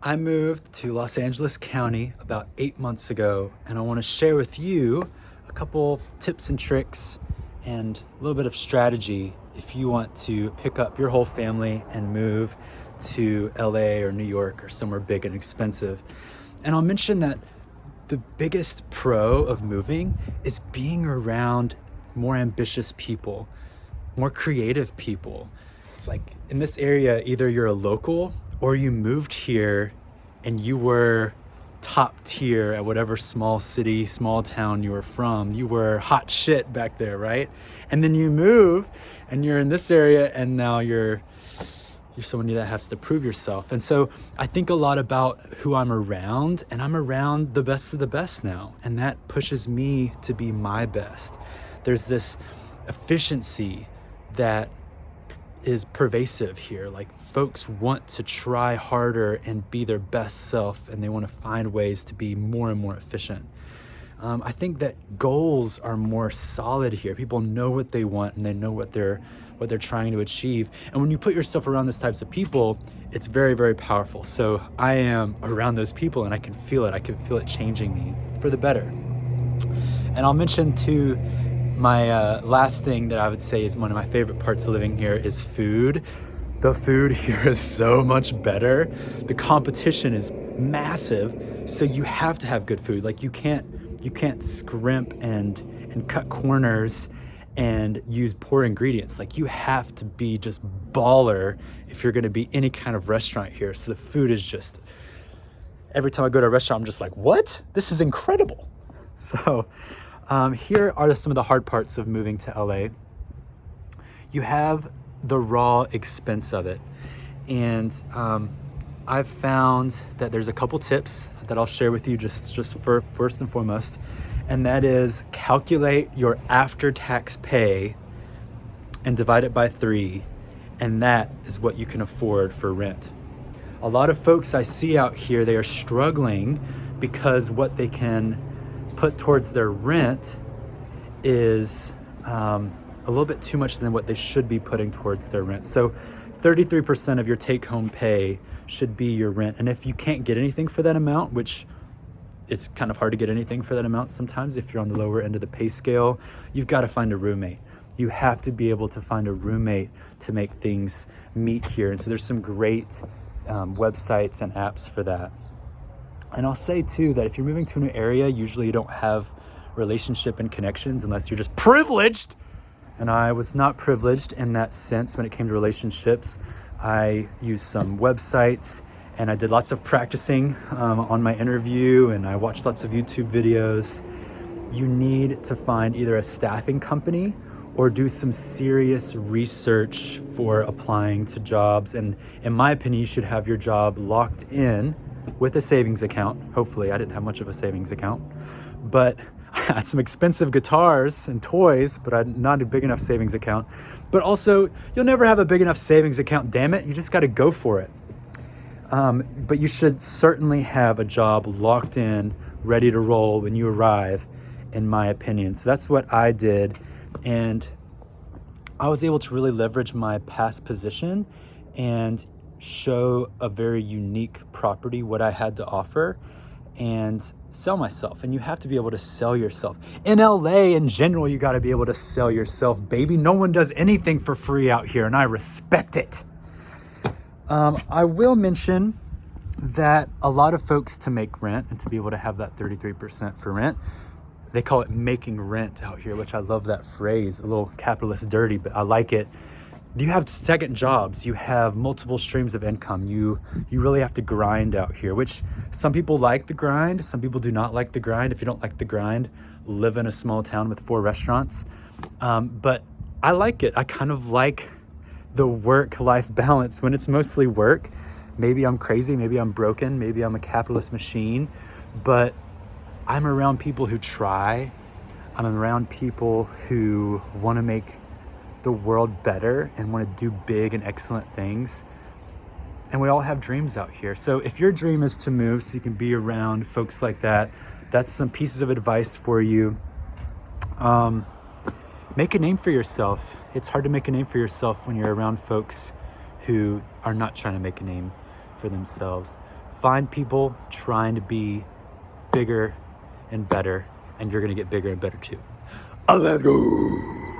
I moved to Los Angeles County about 8 months ago, and I want to share with you a couple tips and tricks and a little bit of strategy if you want to pick up your whole family and move to LA or New York or somewhere big and expensive. And I'll mention that the biggest pro of moving is being around more ambitious people, more creative people. It's like in this area, either you're a local or you moved here and you were top tier at whatever small city, small town you were from. You were hot shit back there, right? And then you move and you're in this area and now you're someone that has to prove yourself. And so I think a lot about who I'm around, and I'm around the best of the best now. And that pushes me to be my best. There's this efficiency that is pervasive here. Like, folks want to try harder and be their best self, and they want to find ways to be more and more efficient. I think that goals are more solid here. People know what they want and they know what they're trying to achieve. And when you put yourself around those types of people, it's very, very powerful. So I am around those people and I can feel it. I can feel it changing me for the better. And I'll mention too, my last thing that I would say is one of my favorite parts of living here is food. The food here is so much better. The competition is massive, so you have to have good food. Like, you can't scrimp and cut corners and use poor ingredients. Like, you have to be just baller if you're gonna be any kind of restaurant here. So the food is just, every time I go to a restaurant, I'm just like, what? This is incredible. So here are some of the hard parts of moving to LA. You have the raw expense of it. And I've found that there's a couple tips that I'll share with you just for first and foremost. And that is, calculate your after-tax pay and divide it by 3. And that is what you can afford for rent. A lot of folks I see out here, they are struggling because what they can put towards their rent is a little bit too much than what they should be putting towards their rent. So 33% of your take-home pay should be your rent. And if you can't get anything for that amount, which it's kind of hard to get anything for that amount sometimes if you're on the lower end of the pay scale, you've got to find a roommate. You have to be able to find a roommate to make things meet here. And so there's some great websites and apps for that. And I'll say too that if you're moving to a new area, usually you don't have relationship and connections unless you're just privileged. And I was not privileged in that sense when it came to relationships. I used some websites and I did lots of practicing on my interview, and I watched lots of YouTube videos. You need to find either a staffing company or do some serious research for applying to jobs. And in my opinion, you should have your job locked in with a savings account. Hopefully, I didn't have much of a savings account, but I had some expensive guitars and toys, but I not a big enough savings account. But also, you'll never have a big enough savings account, damn it. You just got to go for it. But you should certainly have a job locked in, ready to roll when you arrive, in my opinion. So that's what I did. And I was able to really leverage my past position and show a very unique property, what I had to offer, and sell myself. And you have to be able to sell yourself. In LA in general, you got to be able to sell yourself, baby. No one does anything for free out here, and I respect it. I will mention that a lot of folks, to make rent and to be able to have that 33% for rent, they call it making rent out here, which I love that phrase. A little capitalist dirty, but I like it. You have second jobs, you have multiple streams of income. You really have to grind out here, which some people like the grind, some people do not like the grind. If you don't like the grind, live in a small town with 4 restaurants. But I like it. I kind of like the work-life balance when it's mostly work. Maybe I'm crazy, maybe I'm broken, maybe I'm a capitalist machine, but I'm around people who try. I'm around people who want to make the world better and want to do big and excellent things. And we all have dreams out here. So if your dream is to move so you can be around folks like that, that's some pieces of advice for you. Make a name for yourself. It's hard to make a name for yourself when you're around folks who are not trying to make a name for themselves. Find people trying to be bigger and better, and you're gonna get bigger and better too. Oh, let's go.